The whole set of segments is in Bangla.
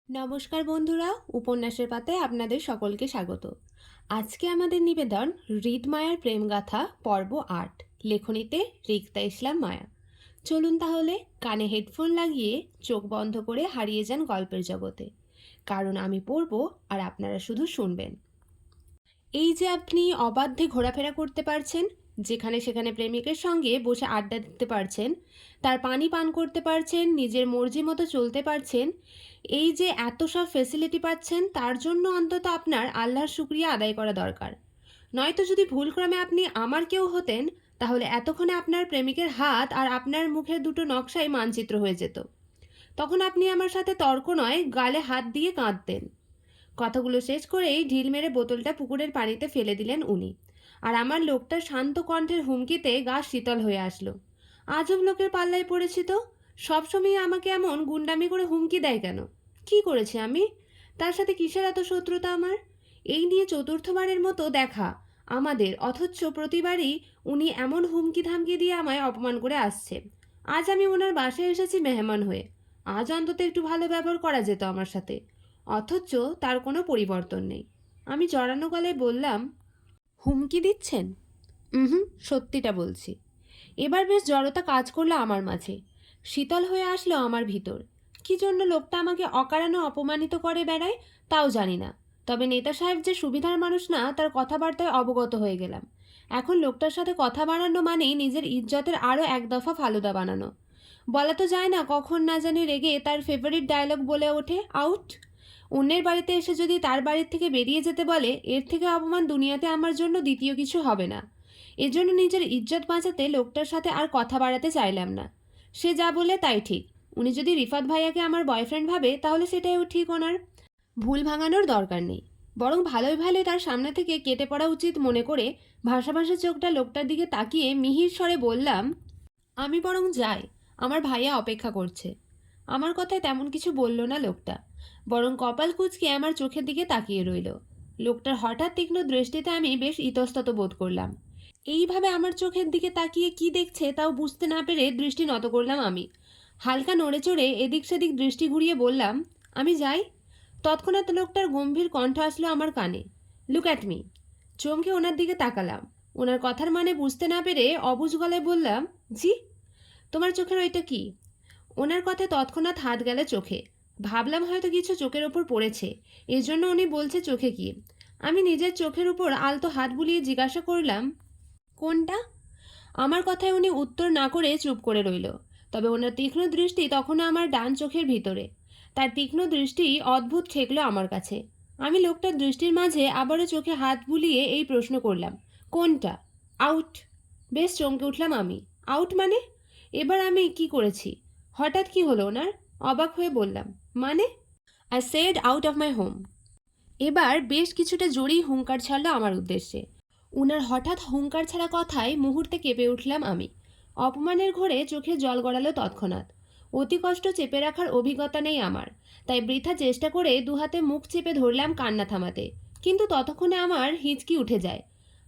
নমস্কার বন্ধুরা, উপন্যাসের পাতায় আপনাদের সকলকে স্বাগত। আজকে আমাদের নিবেদন হৃদমায়ার প্রেমগাথা পর্ব ৮, লেখনীতে রিক্তা ইসলাম মায়া। চলুন তাহলে কানে হেডফোন লাগিয়ে চোখ বন্ধ করে হারিয়ে যান গল্পের জগতে, কারণ আমি পড়ব আর আপনারা শুধু শুনবেন। এই যে আপনি অবাধ্যে ঘোরাফেরা করতে পারছেন, যেখানে সেখানে প্রেমিকের সঙ্গে বসে আড্ডা দিতে পারছেন, তার পানি পান করতে পারছেন, নিজের মর্জি মতো চলতে পারছেন, এই যে এত সব ফেসিলিটি পাচ্ছেন, তার জন্য অন্তত আপনার আল্লাহর শুকরিয়া আদায় করা দরকার। নয়তো যদি ভুলক্রমে আপনি আমার কেউ হতেন, তাহলে এতক্ষণে আপনার প্রেমিকের হাত আর আপনার মুখের দুটো নকশাই মানচিত্র হয়ে যেত। তখন আপনি আমার সাথে তর্ক নয়, গালে হাত দিয়ে কাঁদতেন। কথাগুলো শেষ করেই ঢিল মেরে বোতলটা পুকুরের পানিতে ফেলে দিলেন উনি। আর আমার লোকটার শান্ত কণ্ঠের হুমকিতে গা শীতল হয়ে আসলো। আজব লোকের পাল্লায় পড়েছি তো। সবসময় আমাকে এমন গুন্ডামি করে হুমকি দেয় কেন? কি করেছি আমি? তার সাথে কিসের এত শত্রুতা আমার? এই নিয়ে চতুর্থবারের মতো দেখা আমাদের, অথচ প্রতিবারই উনি এমন হুমকি ধামকি দিয়ে আমায় অপমান করে আসছে। আজ আমি ওনার বাসায় এসেছি মেহমান হয়ে। আজ অন্তত একটু ভালো ব্যবহার করা যেত আমার সাথে, অথচ তার কোনো পরিবর্তন নেই। আমি জড়ানো গলায় বললাম, হুমকি দিচ্ছেন? হুম, সত্যিটা বলছি। এবার বেশ জড়তা কাজ করলো আমার মাঝে। শীতল হয়ে আসলো আমার ভিতর। কি জন্য লোকটা আমাকে অকারণে অপমানিত করে বেড়ায় তাও জানি না, তবে নেতা সাহেব যে সুবিধার মানুষ না, তার কথাবার্তায় অবগত হয়ে গেলাম। এখন লোকটার সাথে কথা বাড়ানো মানেই নিজের ইজ্জতের আরও এক দফা ফালুদা বানানো। বলা তো যায় না কখন না জানি রেগে তার ফেভারিট ডায়লগ বলে ওঠে, আউট। অন্যের বাড়িতে এসে যদি তার বাড়ির থেকে বেরিয়ে যেতে বলে, এর থেকে অপমান দুনিয়াতে আমার জন্য দ্বিতীয় কিছু হবে না। এজন্য নিজের ইজ্জত বাঁচাতে লোকটার সাথে আর কথা বাড়াতে চাইলাম না। সে যা বলে তাই ঠিক। উনি যদি রিফাত ভাইয়াকে আমার বয়ফ্রেন্ড ভাবে, তাহলে সেটাইও ঠিক। ওনার ভুল ভাঙানোর দরকার নেই, বরং ভালোই ভালোই তার সামনে থেকে কেটে পড়া উচিত মনে করে ভাসা ভাসা চোখটা লোকটার দিকে তাকিয়ে মিহির স্বরে বললাম, আমি বরং যাই, আমার ভাইয়া অপেক্ষা করছে। আমার কথায় তেমন কিছু বলল না লোকটা, বরং কপাল কুঁচকে আমার চোখের দিকে তাকিয়ে রইল। লোকটার হঠাৎ তীক্ষ্ণ দৃষ্টিতে আমি বেশ ইতস্তত বোধ করলাম। এইভাবে আমার চোখের দিকে তাকিয়ে কি দেখছে তাও বুঝতে না পেরে দৃষ্টি নত করলাম আমি। হালকা নড়ে চড়ে এদিক সেদিক দৃষ্টি ঘুরিয়ে বললাম, আমি যাই। তৎক্ষণাৎ লোকটার গম্ভীর কণ্ঠ আসলো আমার কানে, লুক অ্যাট মি। চমকে ওনার দিকে তাকালাম। ওনার কথার মানে বুঝতে না পেরে অবুঝ গলায় বললাম, জি। তোমার চোখের ওইটা কি? ওনার কথায় তৎক্ষণাৎ হাত গেল চোখে। ভাবলাম হয়তো কিছু চোখের ওপর পড়েছে, এর জন্য উনি বলছে চোখে কি। আমি নিজের চোখের উপর আলতো হাত বুলিয়ে জিজ্ঞাসা করলাম, কোনটা? আমার কথায় উনি উত্তর না করে চুপ করে রইল। তবে ওনার তীক্ষ্ণ দৃষ্টি তখনও আমার ডান চোখের ভিতরে। তার তীক্ষ্ণ দৃষ্টি অদ্ভুত ঠেকলো আমার কাছে। আমি লোকটার দৃষ্টির মাঝে আবারও চোখে হাত বুলিয়ে এই প্রশ্ন করলাম, কোনটা? আউট। বেশ চমকে উঠলাম আমি। আউট মানে? এবার আমি কি করেছি? হঠাৎ কি হলো ওনার? অবাক হয়ে বললাম, মানে? I said out of my home. এবার বেশ কিছুটা জোরেই হুঙ্কার ছাড়লো আমার উদ্দেশ্যে। উনার হঠাৎ হুঙ্কার ছাড়া কথায় মুহূর্তে কেঁপে উঠলাম আমি। অপমানের ঘোরে চোখে জল গড়ালো তৎক্ষণাৎ। অতি কষ্ট চেপে রাখার অভিজ্ঞতা নেই আমার, তাই বৃথা চেষ্টা করে দুহাতে মুখ চেপে ধরলাম কান্না থামাতে। কিন্তু ততক্ষণে আমার হিচকি উঠে যায়।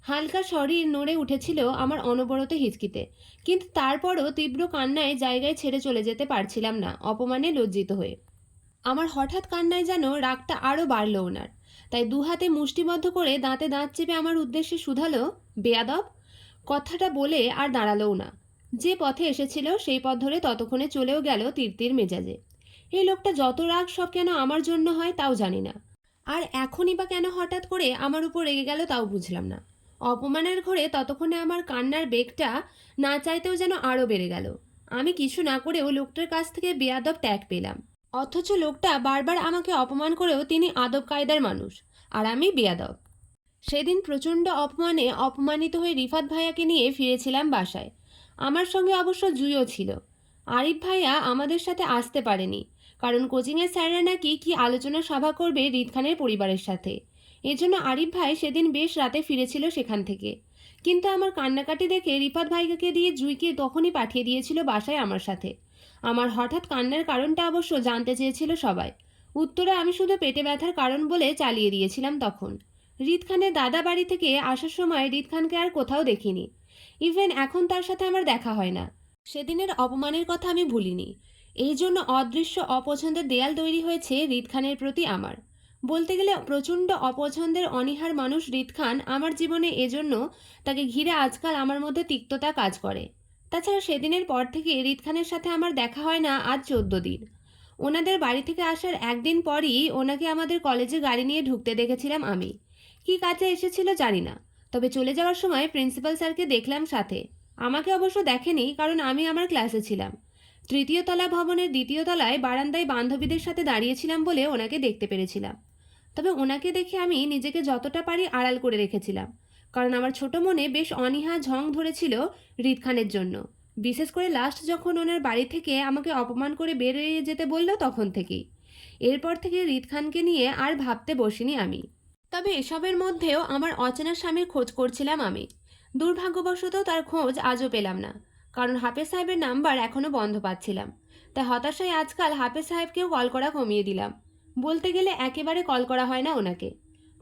হালকা শরীর নড়ে উঠেছিল আমার অনবরত হিচকিতে, কিন্তু তারপরও তীব্র কান্নায় জায়গায় ছেড়ে চলে যেতে পারছিলাম না, অপমানে লজ্জিত হয়ে। আমার হঠাৎ কান্নায় যেন রাগটা আরও বাড়ল ওনার। তাই দুহাতে মুষ্টিবদ্ধ করে দাঁতে দাঁত চেপে আমার উদ্দেশ্যে শুধালো, বেয়াদব। কথাটা বলে আর দাঁড়ালোও না। যে পথে এসেছিল সেই পথ ধরে ততক্ষণে চলেও গেল তিরতির মেজাজে। এই লোকটা যত রাগ সব কেন আমার জন্য হয় তাও জানি না। আর এখনই বা কেন হঠাৎ করে আমার উপর রেগে গেল তাও বুঝলাম না। অপমানের ঘোরে ততক্ষণে আমার কান্নার বেগটা না চাইতেও যেন আরও বেড়ে গেল। আমি কিছু না করেও লোকটার কাছ থেকে বেয়াদব ট্যাগ পেলাম, অথচ লোকটা বারবার আমাকে অপমান করেও তিনি আদব কায়দার মানুষ, আর আমি বেয়াদব। সেদিন প্রচণ্ড অপমানে অপমানিত হয়ে রিফাত ভাইয়াকে নিয়ে ফিরেছিলাম বাসায়। আমার সঙ্গে অবশ্য জুইও ছিল। আরিফ ভাইয়া আমাদের সাথে আসতে পারেনি, কারণ কোচিংয়ের স্যাররা নাকি কি আলোচনা সভা করবে রিদ খানের পরিবারের সাথে। এজন্য আরিফ ভাই সেদিন বেশ রাতে ফিরেছিল সেখান থেকে। কিন্তু আমার কান্নাকাটি দেখে রিফাত ভাইয়াকে দিয়ে জুইকে তখনই পাঠিয়ে দিয়েছিল বাসায় আমার সাথে। আমার হঠাৎ কান্নার কারণটা অবশ্য জানতে চেয়েছিল সবাই। উত্তরে আমি শুধু পেটে ব্যথার কারণ বলে চালিয়ে দিয়েছিলাম তখন। রিদ খানের দাদা বাড়ি থেকে আসার সময় রিদ খানকে আর কোথাও দেখিনি। ইভেন এখন তার সাথে আমার দেখা হয় না। সেদিনের অপমানের কথা আমি ভুলিনি। এই জন্য অদৃশ্য অপছন্দের দেয়াল তৈরি হয়েছে হৃদ খানের প্রতি আমার। বলতে গেলে প্রচণ্ড অপছন্দের অনীহার মানুষ হৃদ খান আমার জীবনে, এজন্য তাকে ঘিরে আজকাল আমার মধ্যে তিক্ততা কাজ করে। তাছাড়া সেদিনের পর থেকে হৃদ খানের সাথে আমার দেখা হয় না আজ 14 দিন। ওনাদের বাড়ি থেকে আসার একদিন পরই ওনাকে আমাদের কলেজে গাড়ি নিয়ে ঢুকতে দেখেছিলাম আমি। কী কাজে এসেছিল জানি না, তবে চলে যাওয়ার সময় প্রিন্সিপাল স্যারকে দেখলাম সাথে। আমাকে অবশ্য দেখেনি, কারণ আমি আমার ক্লাসে ছিলাম। তৃতীয় তলা ভবনের দ্বিতীয় তলায় বারান্দায় বান্ধবীদের সাথে দাঁড়িয়েছিলাম বলে ওনাকে দেখতে পেরেছিলাম। তবে ওনাকে দেখে আমি নিজেকে যতটা পারি আড়াল করে রেখেছিলাম, কারণ আমার ছোট মনে বেশ অনীহা ঝং ধরেছিল হৃদ খানের জন্য। বিশেষ করে লাস্ট যখন ওনার বাড়ি থেকে আমাকে অপমান করে বেরিয়ে যেতে বলল, তখন থেকেই। এরপর থেকে হৃদ খানকে নিয়ে আর ভাবতে বসিনি আমি। তবে এসবের মধ্যেও আমার অচেনা স্বামীর খোঁজ করছিলাম আমি। দুর্ভাগ্যবশত তার খোঁজ আজও পেলাম না, কারণ হাফেজ সাহেবের নাম্বার এখনও বন্ধ পাচ্ছিলাম। তাই হতাশায় আজকাল হাফেজ সাহেবকেও কল করা কমিয়ে দিলাম। বলতে গেলে একেবারে কল করা হয় না ওনাকে।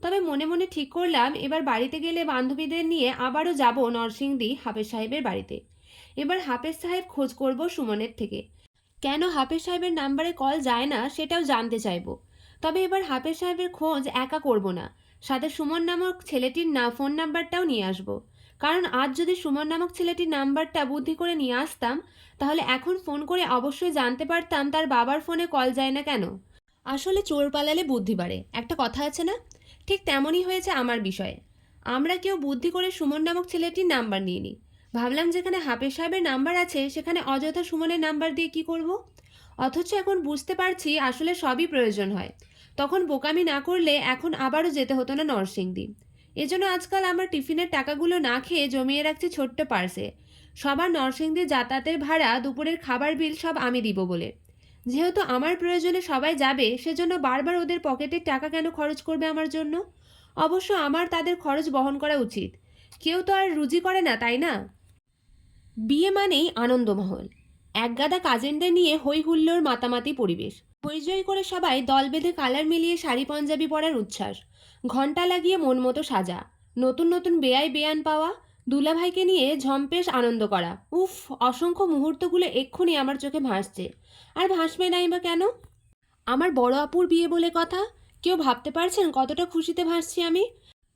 তবে মনে মনে ঠিক করলাম, এবার বাড়িতে গেলে বান্ধবীদের নিয়ে আবারও যাব নরসিংদী হাফেজ সাহেবের বাড়িতে। এবার হাফেজ সাহেব খোঁজ করব সুমনের থেকে। কেন হাফেজ সাহেবের নাম্বারে কল যায় না সেটাও জানতে চাইব। তবে এবার হাফেজ সাহেবের খোঁজ একা করব না, সাথে সুমন নামক ছেলেটির ফোন নাম্বারটাও নিয়ে আসব। কারণ আজ যদি সুমন নামক ছেলেটির নাম্বারটা বুদ্ধি করে নিয়ে আসতাম, তাহলে এখন ফোন করে অবশ্যই জানতে পারতাম তার বাবার ফোনে কল যায় না কেন। আসলে চোর পালালে বুদ্ধি বাড়ে, একটা কথা আছে না? ঠিক তেমনই হয়েছে আমার বিষয়ে। আমরা কেউ বুদ্ধি করে সুমন নামক ছেলেটির নাম্বার নিয়ে নিই। ভাবলাম যেখানে হাফেজ সাহেবের নাম্বার আছে সেখানে অযথা সুমনের নাম্বার দিয়ে কি করব। অথচ এখন বুঝতে পারছি আসলে সবই প্রয়োজন হয়। তখন বোকামি না করলে এখন আবারও যেতে হতো না নরসিংদী। এজন্য আজকাল আমার টিফিনের টাকাগুলো না খেয়ে জমিয়ে রাখছি ছোট্ট পার্সে। সবার নরসিংদী যাতায়াতের ভাড়া, দুপুরের খাবার বিল সব আমি দিব বলে। যেহেতু আমার প্রয়োজনে সবাই যাবে, সেজন্য বারবার ওদের পকেটের টাকা কেন খরচ করবে আমার জন্য? অবশ্য আমার তাদের খরচ বহন করা উচিত। কেউ তো আর রুজি করে না, তাই না? বিয়ে মানেই আনন্দমহল। একগাদা কাজিনদের নিয়ে হই হুল্লোড় মাতামাতি পরিবেশ। হইচই করে সবাই দল বেঁধে কালার মিলিয়ে শাড়ি পাঞ্জাবি পরার উচ্ছ্বাস। ঘণ্টা লাগিয়ে মন মতো সাজা। নতুন নতুন বেয়াই বেয়ান পাওয়া। দুলাভাইকে নিয়ে ঝম্পেশ আনন্দ করা। উফ, অসংখ্য মুহূর্তগুলো এক্ষুনি আমার চোখে ভাসছে। আর ভাসবে নাই বা কেন? আমার বড় আপুর বিয়ে বলে কথা। কেউ ভাবতে পারছেন কতটা খুশিতে ভাসছি আমি?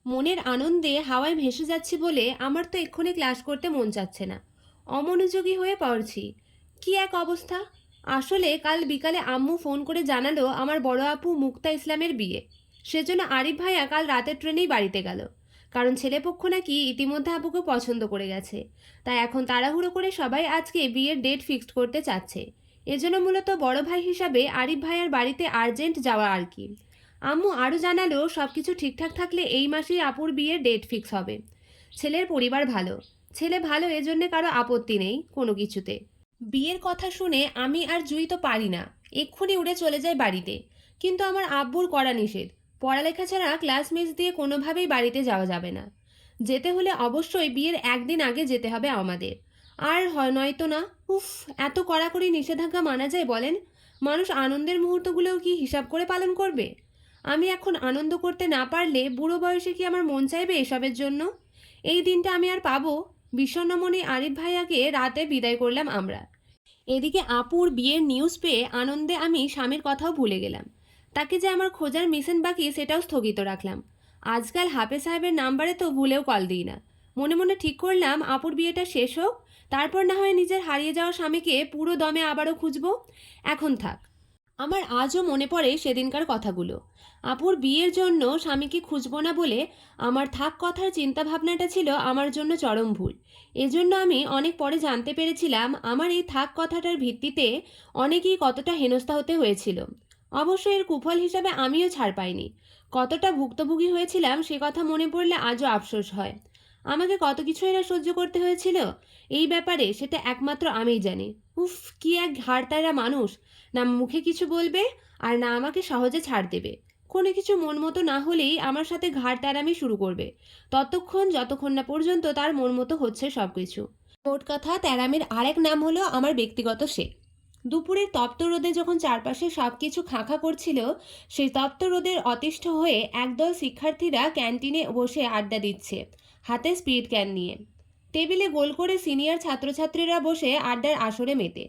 মনের আনন্দে হাওয়ায় ভেসে যাচ্ছি বলে আমার তো এক্ষুনি ক্লাস করতে মন চাচ্ছে না। অমনোযোগী হয়ে পড়ছি। কি এক অবস্থা! আসলে কাল বিকালে আম্মু ফোন করে জানালো আমার বড় আপু মুক্তা ইসলামের বিয়ে। সেজন্য আরিফ ভাইয়া কাল রাতের ট্রেনেই বাড়িতে গেল। কারণ ছেলেপক্ষ নাকি ইতিমধ্যে আপুকে পছন্দ করে গেছে। তাই এখন তাড়াহুড়ো করে সবাই আজকে বিয়ের ডেট ফিক্সড করতে চাচ্ছে। এজন্য মূলত বড় ভাই হিসাবে আরিফ ভাইয়ার বাড়িতে আর্জেন্ট যাওয়া আর কি। আম্মু আরও জানালো সব কিছু ঠিকঠাক থাকলে এই মাসেই আপুর বিয়ের ডেট ফিক্স হবে। ছেলের পরিবার ভালো, ছেলে ভালো, এজন্যে কারো আপত্তি নেই কোনো কিছুতে। বিয়ের কথা শুনে আমি আর জুই তো পারি না, এক্ষুনি উড়ে চলে যাই বাড়িতে। কিন্তু আমার আব্বুর কড়া নিষেধ। পড়ালেখা ছাড়া ক্লাস মিস দিয়ে কোনোভাবেই বাড়িতে যাওয়া যাবে না। যেতে হলে অবশ্যই বিয়ের একদিন আগে যেতে হবে আমাদের। আর হয় নয়তো না। উফ, এত কড়াকড়ি নিষেধাজ্ঞা মানা যায় বলেন? মানুষ আনন্দের মুহূর্তগুলোও কি হিসাব করে পালন করবে? আমি এখন আনন্দ করতে না পারলে বুড়ো বয়সে কি আমার মন চাইবে এসবের জন্য? এই দিনটা আমি আর পাবো? বিষণ্ণমণি আরিফ ভাইয়াকে রাতে বিদায় করলাম আমরা। এদিকে আপুর বিয়ের নিউজ পেয়ে আনন্দে আমি স্বামীর কথাও ভুলে গেলাম। তাকে যে আমার খোঁজার মিশন বাকি সেটাও স্থগিত রাখলাম। আজকাল হাফেজ সাহেবের নাম্বারে তো ভুলেও কল দিই না। মনে মনে ঠিক করলাম আপুর বিয়েটা শেষ হোক, তারপর না হয় নিজের হারিয়ে যাওয়া স্বামীকে পুরো দমে আবারও খুঁজব। এখন থাক। আমার আজও মনে পড়ে সেদিনকার কথাগুলো। আপুর বিয়ের জন্য স্বামীকে খুঁজব না বলে আমার থাক কথার চিন্তাভাবনাটা ছিল আমার জন্য চরম ভুল। এজন্য আমি অনেক পরে জানতে পেরেছিলাম আমার এই থাক কথাটার ভিত্তিতে অনেকেই কতটা হেনস্থা হতে হয়েছিল। অবশ্য এর কুফল হিসাবে আমিও ছাড় পাইনি। কতটা ভুক্তভোগী হয়েছিলাম সে কথা মনে পড়লে আজও আফসোস হয়। আমাকে কত কিছুই না সহ্য করতে হয়েছিল এই ব্যাপারে, সেটা একমাত্র আমিই জানি। উফ, কি এক ঘাড়তারা মানুষ! না মুখে কিছু বলবে, আর না আমাকে সহজে ছাড় দেবে। কোনো কিছু মন মতো না হলেই আমার সাথে ঘাড় তেরামি শুরু করবে, যতক্ষণ না পর্যন্ত তার মন মতো হচ্ছে সব কিছু। মোট কথা, তেরামির আরেক নাম হলো আমার ব্যক্তিগত সে। দুপুরের তপ্ত রোদে যখন চারপাশে সব কিছু খাঁখা করছিল, সেই তপ্ত রোদের অতিষ্ঠ হয়ে একদল শিক্ষার্থীরা ক্যান্টিনে বসে আড্ডা দিচ্ছে, হাতে স্পিড ক্যান নিয়ে। টেবিলে গোল করে সিনিয়র ছাত্রছাত্রীরা বসে আড্ডার আসরে মেতে।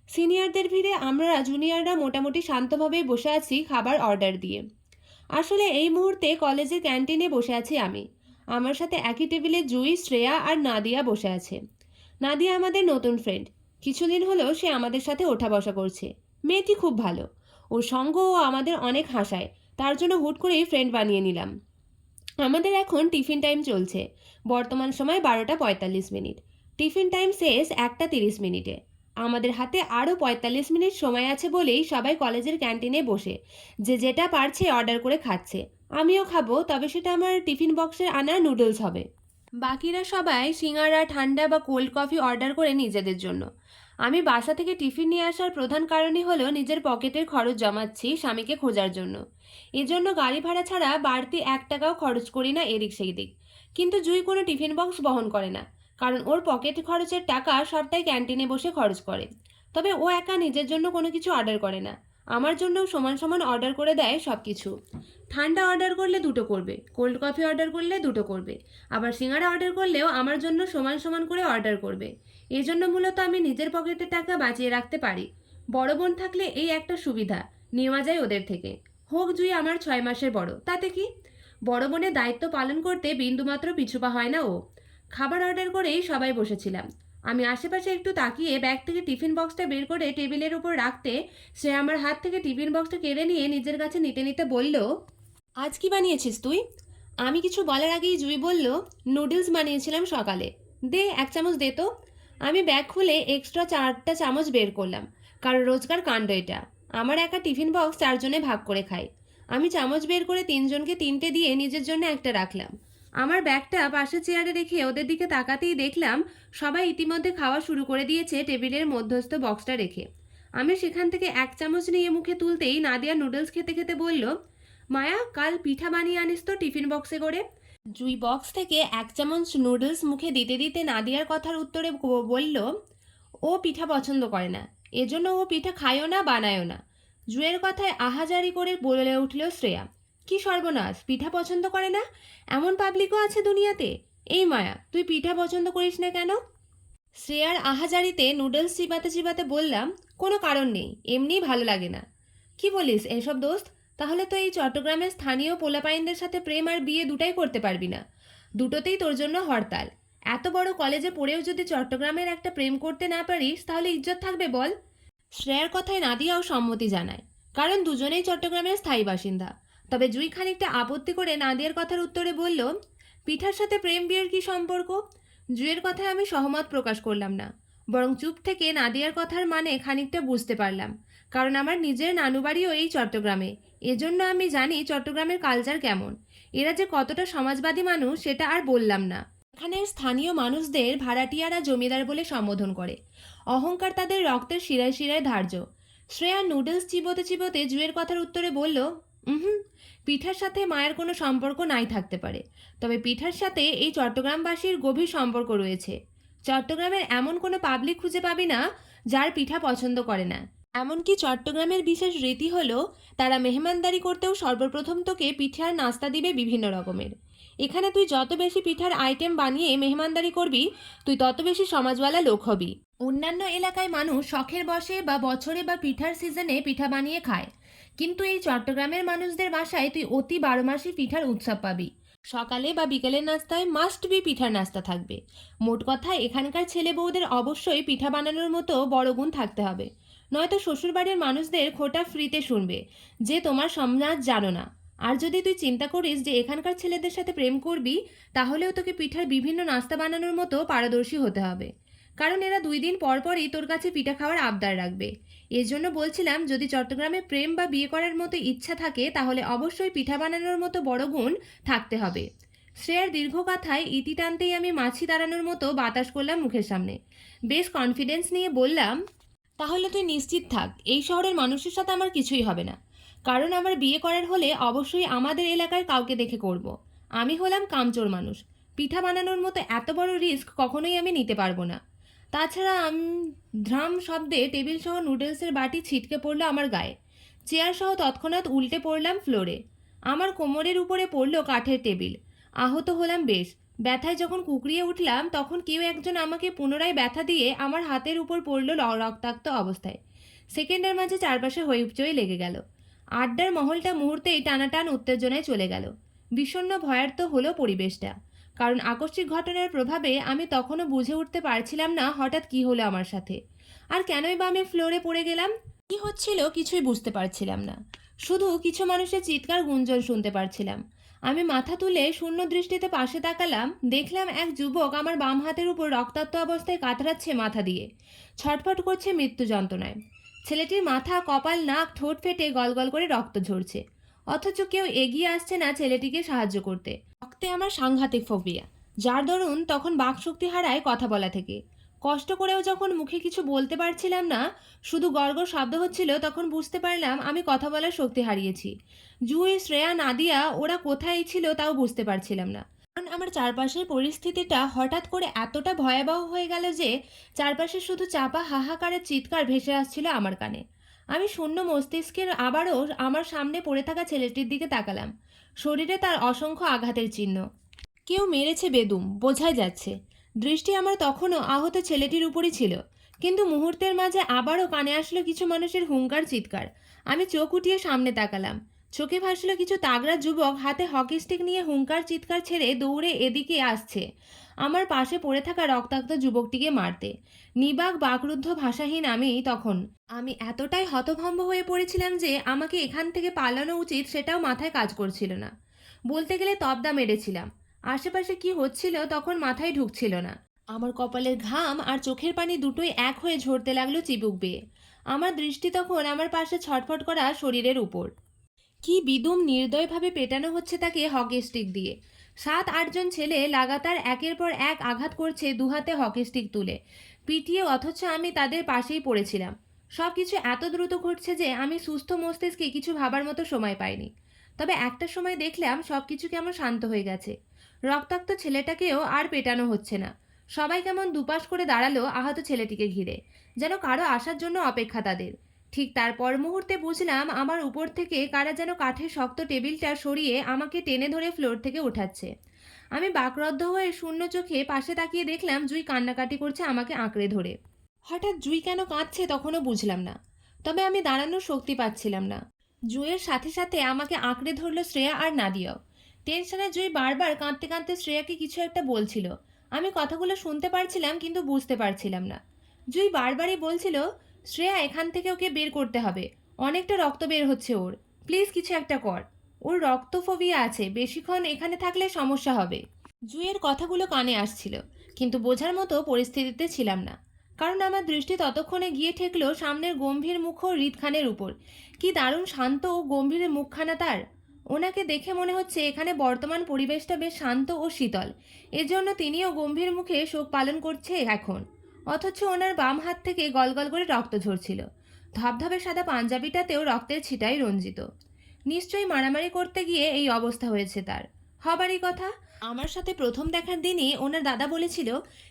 সিনিয়রদের ভিড়ে আমরা জুনিয়ররা মোটামুটি শান্তভাবেই বসে আছি খাবার অর্ডার দিয়ে। আসলে এই মুহূর্তে কলেজের ক্যান্টিনে বসে আছি আমি। আমার সাথে একই টেবিলে জুই, শ্রেয়া আর নাদিয়া বসে আছে। নাদিয়া আমাদের নতুন ফ্রেন্ড। কিছুদিন হলো সে আমাদের সাথে ওঠা বসা করছে। মেয়েটি খুব ভালো। ওর সঙ্গ ও আমাদের অনেক হাসায়। তার জন্য হুট করেই ফ্রেন্ড বানিয়ে নিলাম। আমাদের এখন টিফিন টাইম চলছে। বর্তমান সময় 12:45। টিফিন টাইম শেষ 1:30। আমাদের হাতে আরও 45 মিনিট সময় আছে বলেই সবাই কলেজের ক্যান্টিনে বসে যে যেটা পারছে অর্ডার করে খাচ্ছে। আমিও খাবো, তবে সেটা আমার টিফিন বক্সে আনা নুডলস হবে। বাকিরা সবাই সিঙ্গারা, ঠান্ডা বা কোল্ড কফি অর্ডার করে নিজেদের জন্য। আমি বাসা থেকে টিফিন নিয়ে আসার প্রধান কারণই হলো নিজের পকেটের খরচ জমাচ্ছি স্বামীকে খোঁজার জন্য। এজন্য গাড়ি ভাড়া ছাড়া বাড়তি 1 টাকাও খরচ করি না এদিক সেই দিক। কিন্তু জুই কোনো টিফিন বক্স বহন করে না, কারণ ওর পকেট খরচের টাকা সবটাই ক্যান্টিনে বসে খরচ করে। তবে ও একা নিজের জন্য কোনো কিছু অর্ডার করে না, আমার জন্যও সমান সমান অর্ডার করে দেয় সব কিছু। ঠান্ডা অর্ডার করলে 2টো করবে, কোল্ড কফি অর্ডার করলে 2টো করবে, আবার সিঙ্গারা অর্ডার করলেও আমার জন্য সমান সমান করে অর্ডার করবে। এই জন্য মূলত আমি নিজের পকেটের টাকা বাঁচিয়ে রাখতে পারি। বড় বোন থাকলে এই একটা সুবিধা, নেওয়া যায় ওদের থেকে। হোক জুই আমার 6 মাসের বড়, তাতে কি? বড় বোনের দায়িত্ব পালন করতে বিন্দুমাত্র পিছুপা হয় না ও। খাবার অর্ডার করেই সবাই বসেছিলাম। আমি আশেপাশে একটু তাকিয়ে ব্যাগ থেকে টিফিন বক্সটা বের করে টেবিলের উপর রাখতে সে আমার হাত থেকে টিফিন বক্সটা কেড়ে নিয়ে নিজের কাছে নিতে নিতে বলল, আজ কি বানিয়েছিস তুই? আমি কিছু বলার আগেই জুই বলল, নুডলস বানিয়েছিলাম সকালে। দে 1 চামচ দে তো। আমি ব্যাগ খুলে এক্সট্রা 4টা চামচ বের করলাম, কারণ রোজকার কাণ্ড এটা। আমার একা টিফিন বক্স 4 জনে ভাগ করে খাই। আমি চামচ বের করে 3জনকে 3টে দিয়ে নিজের জন্য একটা রাখলাম। আমার ব্যাগটা পাশে চেয়ারে রেখে ওদের দিকে তাকাতেই দেখলাম সবাই ইতিমধ্যে খাওয়া শুরু করে দিয়েছে টেবিলের মধ্যস্থ বক্সটা রেখে। আমি সেখান থেকে 1 চামচ নিয়ে মুখে তুলতেই নাদিয়া নুডলস খেতে খেতে বলল, মায়া, কাল পিঠা বানিয়ে আনিস তো টিফিন বক্সে করে। জুই বক্স থেকে 1 চামচ নুডলস মুখে দিতে দিতে নাদিয়ার কথার উত্তরে বলল, ও পিঠা পছন্দ করে না, এজন্য ও পিঠা খায়ও না, বানায়ও না। জুয়ের কথায় আহাজারি করে বলে উঠল শ্রেয়া, কি সর্বনাশ, পিঠা পছন্দ করে না? এমন পাবলিকও আছে দুনিয়াতে। এই মায়া, তুই পিঠা পছন্দ করিস না কেন? শ্রেয়ার আহাজারিতে নুডলস চিবাতে চিবাতে বললাম, কোনো কারণ নেই, এমনিই ভালো লাগে না। কি বলিস এসব দোস্ত? তাহলে তো এই চট্টগ্রামের স্থানীয় পোলাপাইনদের সাথে প্রেম আর বিয়ে দুটাই করতে পারবি না। দুটোতেই তোর জন্য হরতাল। এত বড় কলেজে পড়েও যদি চট্টগ্রামের একটা প্রেম করতে না পারিস তাহলে ইজ্জত থাকবে বল? শ্রেয়ার কথায় নাদিয়াও সম্মতি জানায়, কারণ দুজনেই চট্টগ্রামের স্থায়ী বাসিন্দা। তবে জুই খানিকটা আপত্তি করে নাদিয়ার কথার উত্তরে বলল, পিঠার সাথে প্রেম বিয়ের কি সম্পর্ক? জুয়ের কথায় আমি সহমত প্রকাশ করলাম না, বরং চুপ থেকে নাদিয়ার কথার মানে খানিকটা বুঝতে পারলাম। কারণ আমার নিজের নানু বাড়িও এই চট্টগ্রামে। এজন্য আমি জানি চট্টগ্রামের কালচার কেমন। এরা যে কতটা সমাজবাদী মানুষ সেটা আর বললাম না। এখানের স্থানীয় মানুষদের ভাড়াটিয়ারা জমিদার বলে সম্বোধন করে। অহংকার তাদের রক্তের শিরায় শিরায় ধার্য। শ্রেয়া নুডলস চিবোতে চিবোতে জুয়ের কথার উত্তরে বলল, হুম, পিঠার সাথে মায়ের কোনো সম্পর্ক নাই থাকতে পারে, তবে পিঠার সাথে এই চট্টগ্রামবাসীর গভীর সম্পর্ক রয়েছে। চট্টগ্রামের এমন কোনো পাবলিক খুঁজে পাবি না যার পিঠা পছন্দ করে না। এমনকি চট্টগ্রামের বিশেষ রীতি হলো তারা মেহমানদারি করতেও সর্বপ্রথম তোকে পিঠার নাস্তা দিবে বিভিন্ন রকমের। এখানে তুই যত বেশি পিঠার আইটেম বানিয়ে মেহমানদারি করবি, তুই তত বেশি সমাজওয়ালা লোক হবি। অন্যান্য এলাকায় মানুষ শখের বসে বা বছরে বা পিঠার সিজনে পিঠা বানিয়ে খায়, কিন্তু এই চট্টগ্রামের মানুষদের বাসায় তুই অতি 12 মাসই পিঠার উৎসব পাবি। সকালে বা বিকেলের নাস্তায় মাস্ট বি পিঠার নাস্তা থাকবে। মোট কথা, এখানকার ছেলে বউদের অবশ্যই পিঠা বানানোর মতো বড় গুণ থাকতে হবে, নয়তো শ্বশুরবাড়ির মানুষদের খোটা ফ্রিতে শুনবে যে তোমার সমাজ জানো না। আর যদি তুই চিন্তা করিস যে এখানকার ছেলেদের সাথে প্রেম করবি, তাহলেও তোকে পিঠার বিভিন্ন নাস্তা বানানোর মতো পারদর্শী হতে হবে, কারণ এরা 2 দিন পর পরই তোর কাছে পিঠা খাওয়ার আবদার রাখবে। এর জন্য বলছিলাম, যদি চট্টগ্রামে প্রেম বা বিয়ে করার মতো ইচ্ছা থাকে তাহলে অবশ্যই পিঠা বানানোর মতো বড় গুণ থাকতে হবে। শ্রেয়ার দীর্ঘ কথায় ইতি টানতেই আমি মাছি দাঁড়ানোর মতো বাতাস করলাম মুখের সামনে। বেশ কনফিডেন্স নিয়ে বললাম, তাহলে তুই নিশ্চিত থাক, এই শহরের মানুষের সাথে আমার কিছুই হবে না। কারণ আমার বিয়ে করার হলে অবশ্যই আমাদের এলাকার কাউকে দেখে করব। আমি হলাম কামচোর মানুষ। পিঠা বানানোর মতো এত বড় রিস্ক কখনোই আমি নিতে পারবো না। তাছাড়া ধ্রাম শব্দে টেবিল সহ নুডলসের বাটি ছিটকে পড়লো আমার গায়ে। চেয়ার সহ তৎক্ষণাৎ উল্টে পড়লাম ফ্লোরে। আমার কোমরের উপরে পড়লো কাঠের টেবিল। আহত হলাম বেশ, ব্যথায় যখন কুঁকড়িয়ে উঠলাম তখন কেউ একজন আমাকে পুনরায় ব্যথা দিয়ে আমার হাতের উপর পড়ল রক্তাক্ত অবস্থায়। সেকেন্ডের মাঝে চারপাশে হইচই লেগে গেল। আড্ডার মহলটা মুহূর্তেই টানাটান উত্তেজনায় চলে গেল। বিষণ্ণ ভয়ার্ত হলো পরিবেশটা, কারণ আকস্মিক ঘটনার প্রভাবে আমি তখনও বুঝে উঠতে পারছিলাম না হঠাৎ কি হলো আমার সাথে, আর কেনই বা আমি ফ্লোরে পড়ে গেলাম। কি হচ্ছিল কিছুই বুঝতে পারছিলাম না, শুধু কিছু মানুষের চিৎকার গুঞ্জন শুনতে পারছিলাম। আমি মাথা তুলে শূন্য দৃষ্টিতে পাশে তাকালাম, দেখলাম এক যুবক আমার বাম হাতের উপর রক্তাক্ত অবস্থায় কাতরাচ্ছে মাথা দিয়ে, ছটফট করছে মৃত্যু যন্ত্রণায়। ছেলেটির মাথা, কপাল, নাক, ঠোঁট ফেটে গলগল করে রক্ত ঝরছে, অথচ কেউ এগিয়ে আসছে না ছেলেটিকে সাহায্য করতে। রক্তে আমার সাংঘাতিক ফোবিয়া, যার দরুন তখন বাকশক্তি হারায় কথা বলা থেকে। কষ্ট করেও যখন মুখে কিছু বলতে পারছিলাম না, শুধু গড়গড় শব্দ হচ্ছিল, তখন বুঝতে পারলাম আমি কথা বলার শক্তি হারিয়েছি। জুই, শ্রেয়া, নাদিয়া ওরা কোথায় ছিল তাও বুঝতে পারছিলাম না, কারণ আমার চারপাশের পরিস্থিতিটা হঠাৎ করে এতটা ভয়াবহ হয়ে গেল যে চারপাশে শুধু চাপা হাহাকারের চিৎকার ভেসে আসছিল আমার কানে। আমি শূন্য মস্তিষ্কের আবারও আমার সামনে পড়ে থাকা ছেলেটির দিকে তাকালাম। শরীরে তার অসংখ্য আঘাতের চিহ্ন, কেউ মেরেছে বেদম বোঝাই যাচ্ছে। দৃষ্টি আমার তখনও আহত ছেলেটির উপরই ছিল, কিন্তু মুহূর্তের মাঝে আবারও কানে আসলো কিছু মানুষের হুঙ্কার, চিৎকার। আমি চোখ উঠিয়ে সামনে তাকালাম। চোখে ভাসলো কিছু তাগড়া যুবক হাতে হকি স্টিক নিয়ে হুঙ্কার চিৎকার ছেড়ে দৌড়ে এদিকে আসছে আমার পাশে পড়ে থাকা রক্তাক্ত যুবকটিকে মারতে। নিবাক বাকরুদ্ধ ভাষাহীন আমি এতটাই হতভম্ব হয়ে পড়েছিলাম যে আমাকে এখান থেকে পালানো উচিত সেটাও মাথায় কাজ করছিল না। বলতে গেলে তবদা মেরেছিলাম। আশেপাশে কি হচ্ছিল তখন মাথায় ঢুকছিল না। আমার কপালের ঘাম আর চোখের পানি দুটোই এক হয়ে ঝরতে লাগলো চিবুক বেয়ে। আমার দৃষ্টি তখন আমার পাশে ছটফট করা শরীরের উপর। কি বিদুম নির্দয়ভাবে পেটানো হচ্ছে তাকে হকি স্টিক দিয়ে। 7-8 জন ছেলে লাগাতার একের পর এক আঘাত করছে দুহাতে হকি স্টিক তুলে পিটিয়ে, অথচ আমি তাদের পাশেই পড়েছিলাম। সব কিছু এত দ্রুত ঘটছে যে আমি সুস্থ মস্তিষ্কে কিছু ভাবার মতো সময় পাইনি। তবে একটা সময় দেখলাম সব কিছু কেমন শান্ত হয়ে গেছে। রক্তাক্ত ছেলেটাকেও আর পেটানো হচ্ছে না। সবাই কেমন দুপাশ করে দাঁড়ালো আহত ছেলেটিকে ঘিরে, যেন কারো আসার জন্য অপেক্ষা তাদের। ঠিক তারপর মুহূর্তে বুঝলাম আমার উপর থেকে কারা যেন কাঠের শক্ত টেবিলটা সরিয়ে আমাকে টেনে ধরে ফ্লোর থেকে উঠাচ্ছে। আমি বাকরুদ্ধ হয়ে শূন্য চোখে পাশে তাকিয়ে দেখলাম জুই কান্নাকাটি করছে আমাকে আঁকড়ে ধরে। হঠাৎ জুই কেন কাঁদছে তখনও বুঝলাম না, তবে আমি দাঁড়ানোর শক্তি পাচ্ছিলাম না। জুইয়ের সাথে সাথে আমাকে আঁকড়ে ধরল শ্রেয়া আর নাদিয়াও। টেনশনে জুই বারবার কাঁদতে কাঁদতে শ্রেয়াকে কিছু একটা বলছিল। আমি কথাগুলো শুনতে পারছিলাম কিন্তু বুঝতে পারছিলাম না। জুই বারবারই বলছিল, শ্রেয়া এখান থেকে ওকে বের করতে হবে, অনেকটা রক্ত বের হচ্ছে ওর, প্লিজ কিছু একটা কর, ওর রক্তফোবিয়া আছে, বেশিক্ষণ এখানে থাকলে সমস্যা হবে। জুইয়ের কথাগুলো কানে আসছিল, কিন্তু বোঝার মতো পরিস্থিতিতে ছিলাম না, কারণ আমার দৃষ্টি ততক্ষণে গিয়ে ঠেকলো সামনের গম্ভীর মুখ হৃদ খানের উপর। কি দারুণ শান্ত ও গম্ভীর মুখখানা তার! ওনাকে দেখে মনে হচ্ছে এখানে বর্তমান পরিবেশটা বেশ শান্ত ও শীতল, এজন্য তিনিও গম্ভীর মুখে শোক পালন করছে এখন। অথচ ওনার বাম হাত থেকে গলগল করে রক্ত ঝরছিল। ধবধবে সাদা পাঞ্জাবিটাতেও রক্তের ছিটাই রঞ্জিত। নিশ্চয়ই মারামারি করতে গিয়ে এই অবস্থা হয়েছে তার, হবারই কথা। আমার সাথে প্রথম দেখার দিনই ওনার দাদা বলেছিল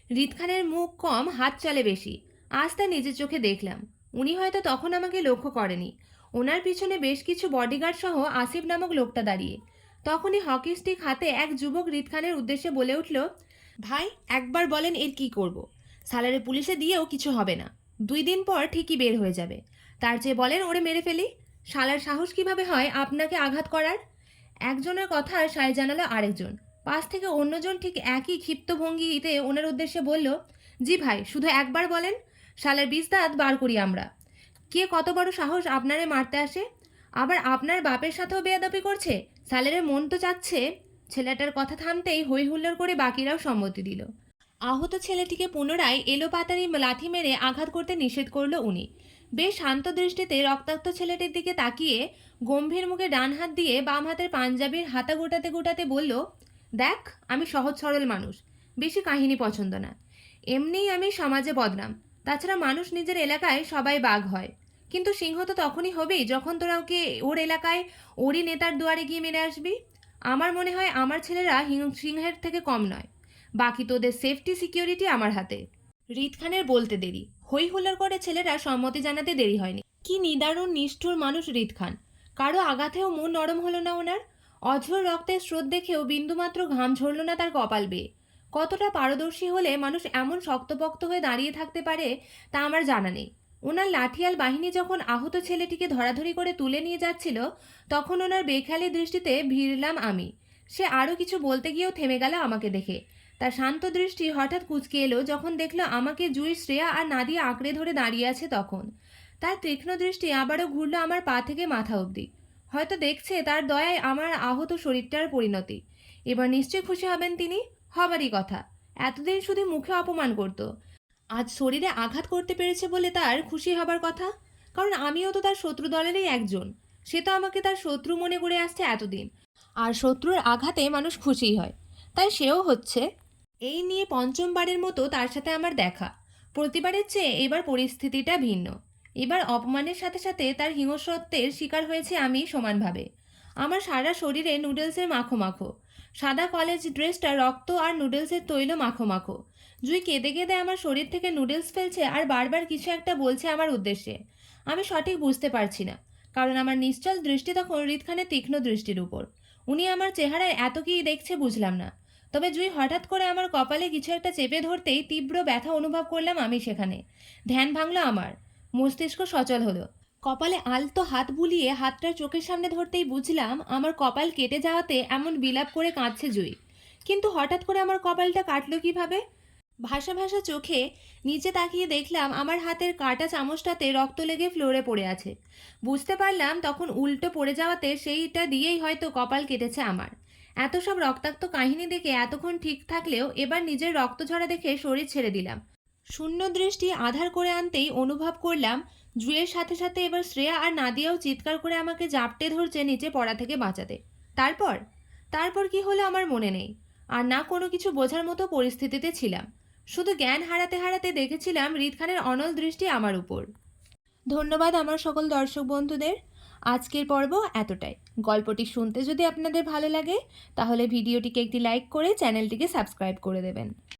হৃদ খানের মুখ কম, হাত চলে বেশি। আজ তা নিজের চোখে দেখলাম। উনি হয়তো তখন আমাকে লক্ষ্য করেনি। ওনার পিছনে বেশ কিছু বডিগার্ড সহ আসিফ নামক লোকটা দাঁড়িয়ে। তখনই হকি স্টিক হাতে এক যুবক হৃদ খানের উদ্দেশ্যে বলে উঠল, ভাই একবার বলেন এর কি করব? সালারে পুলিশে দিয়েও কিছু হবে না, 2 দিন পর ঠিকই বের হয়ে যাবে। তার চেয়ে বলেন ওরে মেরে ফেলি। শালার সাহস কিভাবে হয় আপনাকে আঘাত করার? একজনের কথায় সায় জানালো আরেকজন। পাশ থেকে অন্যজন ঠিক একই ক্ষিপ্ত ভঙ্গিতে ওনার উদ্দেশ্যে বলল, জি ভাই শুধু একবার বলেন, শালার 20 দাঁত বার করি আমরা। কে কত বড় সাহস আপনারে মারতে আসে? আবার আপনার বাপের সাথেও বেয়াদবি করছে। সালেরের মন তো চাচ্ছে। ছেলেটার কথা থামতেই হই হুল্লোড় করে বাকিরাও সম্মতি দিল। আহত ছেলেটিকে পুনরায় এলোপাতাড়ি লাথি মেরে আঘাত করতে নিষেধ করলো উনি। বেশ শান্ত দৃষ্টিতে রক্তাক্ত ছেলেটির দিকে তাকিয়ে গম্ভীর মুখে ডান হাত দিয়ে বাম হাতের পাঞ্জাবির হাতা গোটাতে গোটাতে বলল, দেখ আমি সহজ সরল মানুষ, বেশি কাহিনী পছন্দ না। এমনিই আমি সমাজে বদনাম। তাছাড়া মানুষ নিজের এলাকায় সবাই বাঘ হয়, কিন্তু সিংহ তো তখনই হবেই যখন তোরা ওকে ওর এলাকায় ওরই নেতার দুয়ারে গিয়ে মেরে আসবি। আমার মনে হয় আমার ছেলেরা সিংহের থেকে কম নয়। বাকি তোদের সেফটি সিকিউরিটি আমার হাতে। হৃদ খানের বলতে দেরি, হই হুল্লোড় করে ছেলেরা সম্মতি জানাতে দেরি হয়নি। কি নিদারুণ নিষ্ঠুর মানুষ হৃদ খান! কারো আঘাতেও মন নরম হলো না ওনার। অঝোর রক্তের স্রোত দেখেও বিন্দুমাত্র ঘাম ঝরল না তার কপাল বেয়ে। কতটা পারদর্শী হলে মানুষ এমন শক্তপোক্ত হয়ে দাঁড়িয়ে থাকতে পারে তা আমার জানা নেই। ওনার লাঠিয়াল বাহিনী যখন আহত ছেলেটিকে ধরাধরি করে তুলে নিয়ে যাচ্ছিল, তখন ওনার বেখেয়ালি দৃষ্টিতে ভিড়লাম আমি। সে আরও কিছু বলতে গিয়েও থেমে গেল আমাকে দেখে। তার শান্ত দৃষ্টি হঠাৎ কুঁচকে এলো যখন দেখলো আমাকে জুই, শ্রেয়া আর নাদিয়া আঁকড়ে ধরে দাঁড়িয়ে আছে তখন। তার তীক্ষ্ণ দৃষ্টি আবারও ঘুরল আমার পা থেকে মাথা অবধি। হয়তো দেখছে তার দয়ায় আমার আহত শরীরটার পরিণতি। এবার নিশ্চয়ই খুশি হবেন তিনি। হবারই কথা। এতদিন শুধু মুখে অপমান করত, আজ শরীরে আঘাত করতে পেরেছে বলে তার খুশি হবার কথা। কারণ আমিও তো তার শত্রু দলেরই একজন। সে তো আমাকে তার শত্রু মনে করে আসছে এতদিন। আর শত্রুর আঘাতে মানুষ খুশিই হয়, তাই সেও হচ্ছে। এই নিয়ে পঞ্চমবারের মতো তার সাথে আমার দেখা। প্রতিবারের চেয়ে এবার পরিস্থিতিটা ভিন্ন। এবার অপমানের সাথে সাথে তার হিংস্রত্বের শিকার হয়েছে আমি সমানভাবে। আমার সারা শরীরে নুডলসের মাখো মাখো। সাদা কলেজ ড্রেসটা রক্ত আর নুডলসের তৈল মাখো মাখো। জুই কেঁদে কেঁদে আমার শরীর থেকে নুডলস ফেলছে আর বারবার কিছু একটা বলছে আমার উদ্দেশ্যে। আমি সঠিক বুঝতে পারছি না, কারণ আমার নিশ্চল দৃষ্টি তখন হৃদ খানের তীক্ষ্ণ দৃষ্টির উপর। উনি আমার চেহারায় এত কী দেখছে বুঝলাম না। তবে জুই হঠাৎ করে আমার কপালে কিছু একটা চেপে ধরতেই তীব্র ব্যথা অনুভব করলাম আমি সেখানে। ধ্যান ভাঙল আমার, মস্তিষ্ক সচল হলো। কপালে আলতো হাত বুলিয়ে হাতটা চোখের সামনে ধরতেই বুঝলাম আমার কপাল কেটে যাওয়াতে এমন বিলাপ করে কাঁদছে জুই। কিন্তু হঠাৎ করে আমার কপালটা কাটলো কিভাবে? ভাসা ভাসা চোখে নিচে তাকিয়ে দেখলাম আমার হাতের কাটা চামচটাতে রক্ত লেগে ফ্লোরে পড়ে আছে। বুঝতে পারলাম তখন উল্টো পড়ে যাওয়াতে সেইটা দিয়েই হয়তো কপাল কেটেছে আমার। এত সব রক্তাক্ত কাহিনী দেখে এতক্ষণ ঠিক থাকলেও এবার নিজের রক্ত ঝরা দেখে শরীর ছেড়ে দিলাম। শূন্য দৃষ্টি আধার করে আনতেই অনুভব করলাম জুয়ের সাথে সাথে এবার শ্রেয়া আর নাদিয়াও চিৎকার করে আমাকে জাপটে ধরছে নিচে পড়া থেকে বাঁচাতে। তারপর তারপর কি হলো আমার মনে নেই। আর না কোনো কিছু বোঝার মতো পরিস্থিতিতে ছিলাম। শুধু জ্ঞান হারাতে হারাতে দেখেছিলাম হৃদ খানের অনল দৃষ্টি আমার উপর। ধন্যবাদ আমার সকল দর্শক বন্ধুদের। আজকের পর্ব এতটাই। গল্পটি শুনতে যদি আপনাদের ভালো লাগে তাহলে ভিডিওটিকে একটি লাইক করে চ্যানেলটিকে সাবস্ক্রাইব করে দেবেন।